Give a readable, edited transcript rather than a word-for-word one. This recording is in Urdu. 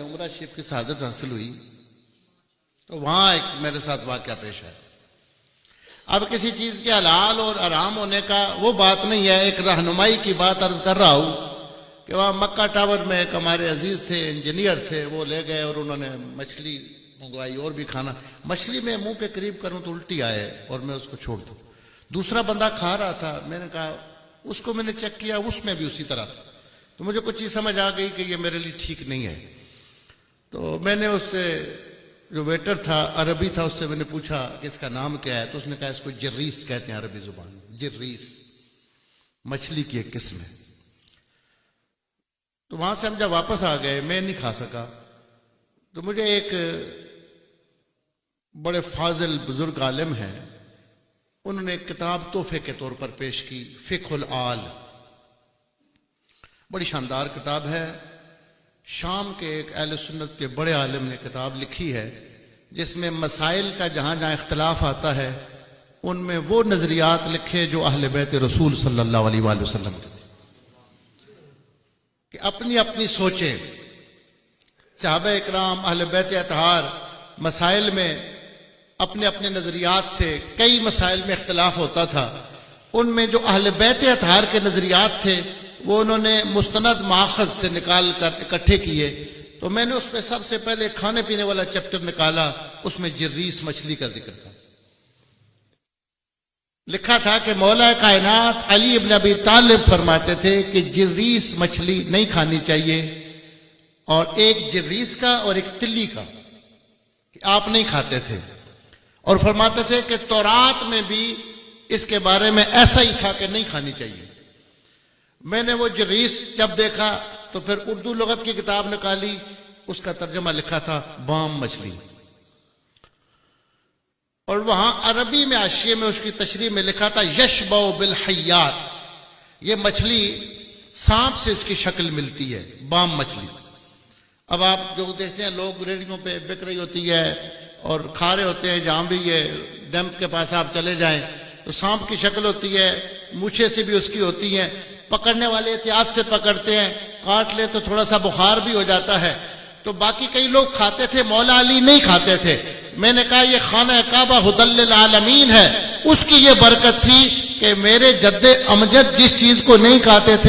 عمرہ شریف کی سعادت حاصل ہوئی تو وہاں ایک میرے ساتھ واقعہ پیش ہے. اب کسی چیز کے حلال اور حرام ہونے کا وہ بات نہیں ہے، ایک رہنمائی کی بات عرض کر رہا ہوں کہ وہاں مکہ ٹاور میں ایک ہمارے عزیز تھے، انجینئر تھے، وہ لے گئے اور انہوں نے مچھلی منگوائی اور بھی کھانا. مچھلی میں منہ پہ قریب کروں تو الٹی آئے اور میں اس کو چھوڑ دوں. دوسرا بندہ کھا رہا تھا، میں نے کہا اس کو میں نے چیک کیا، اس میں بھی اسی طرح تھا. تو مجھے کچھ چیز سمجھ آ گئی کہ یہ میرے لیے ٹھیک نہیں ہے. تو میں نے اس سے جو ویٹر تھا عربی تھا اس سے میں نے پوچھا کہ اس کا نام کیا ہے، تو اس نے کہا اس کو جریس کہتے ہیں عربی زبان میں. جریس مچھلی کی ایک قسم ہے. تو وہاں سے ہم جب واپس آ گئے میں نہیں کھا سکا. تو مجھے ایک بڑے فاضل بزرگ عالم ہیں، انہوں نے ایک کتاب تحفے کے طور پر پیش کی، فقہ الآل. بڑی شاندار کتاب ہے. شام کے ایک اہل سنت کے بڑے عالم نے کتاب لکھی ہے جس میں مسائل کا جہاں جہاں اختلاف آتا ہے ان میں وہ نظریات لکھے جو اہل بیت رسول صلی اللہ علیہ وآلہ وسلم کے تھے، کہ اپنی اپنی سوچیں. صحابہ اکرام اہل بیت اطہار مسائل میں اپنے اپنے نظریات تھے. کئی مسائل میں اختلاف ہوتا تھا، ان میں جو اہل بیت اطہار کے نظریات تھے وہ انہوں نے مستند ماخذ سے نکال کر اکٹھے کیے. تو میں نے اس میں سب سے پہلے کھانے پینے والا چیپٹر نکالا، اس میں جریس مچھلی کا ذکر تھا. لکھا تھا کہ مولا کائنات علی ابن ابی طالب فرماتے تھے کہ جریس مچھلی نہیں کھانی چاہیے، اور ایک جریس کا اور ایک تلی کا کہ آپ نہیں کھاتے تھے. اور فرماتے تھے کہ تورات میں بھی اس کے بارے میں ایسا ہی تھا کہ نہیں کھانی چاہیے. میں نے وہ جریس جب دیکھا تو پھر اردو لغت کی کتاب نکالی، اس کا ترجمہ لکھا تھا بام مچھلی. اور وہاں عربی میں حاشیے میں اس کی تشریح میں لکھا تھا یشبع بالحیات. یہ مچھلی سانپ سے اس کی شکل ملتی ہے، بام مچھلی. اب آپ جو دیکھتے ہیں لوگ ریڑھیوں پہ بک رہی ہوتی ہے اور کھا رہے ہوتے ہیں، جہاں بھی یہ ڈیمپ کے پاس آپ چلے جائیں تو سانپ کی شکل ہوتی ہے، مونچھیں سے بھی اس کی ہوتی ہیں. پکڑنے والے احتیاط سے پکڑتے ہیں، کاٹ لے تو تھوڑا سا بخار بھی ہو جاتا ہے. تو باقی کئی لوگ کھاتے تھے، مولا علی نہیں کھاتے تھے. میں نے کہا یہ خانہ کعبہ ہدی للعالمین ہے، اس کی یہ برکت تھی کہ میرے جد امجد جس چیز کو نہیں کھاتے تھے